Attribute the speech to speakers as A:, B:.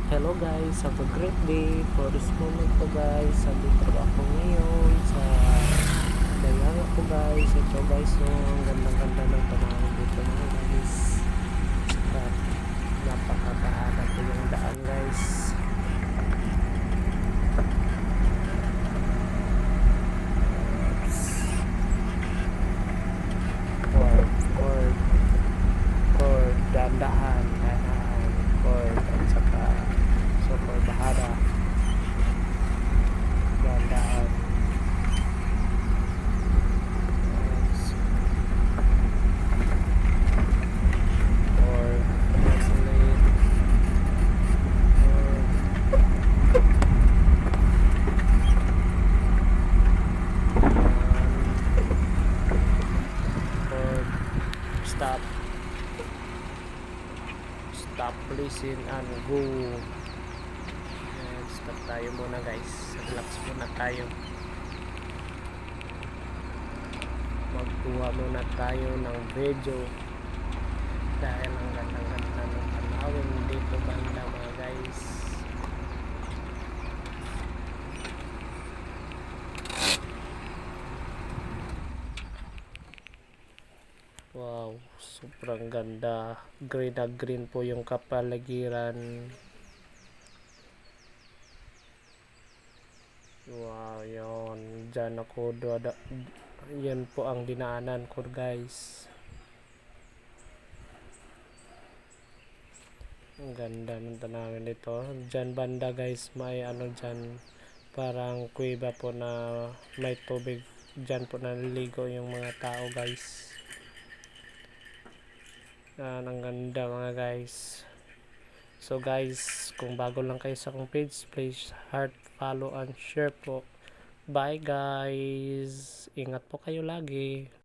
A: Hello guys, have a great day. For this moment po guys, andito po ako ngayon sa Dayanga po guys. Ito guys, no, ang gandang-ganda ng panahon dito mga guys. At napakakahaba po yung daan guys. Chord, dahan-dahan, chord, at saka super bahada, dahan-dahan. Chord, isolate, chord, stop, listen, and go. Stop tayo muna guys, relax muna tayo, magkuha muna tayo ng video dahil ang ganda-ganda ng tanawin dito banda mga guys. Wow, sobrang ganda, green na green po yung kapaligiran. Wow, yun, dyan ako yan po ang dinaanan ko guys. Ang ganda ng tanawin dito. Dyan banda guys, may ano dyan, parang kuweba po na may tubig. Dyan po naliligo yung mga tao guys. Ang ganda mga guys. So guys, kung bago lang kayo sa akong page, please heart, follow, and share po. Bye guys! Ingat po kayo lagi.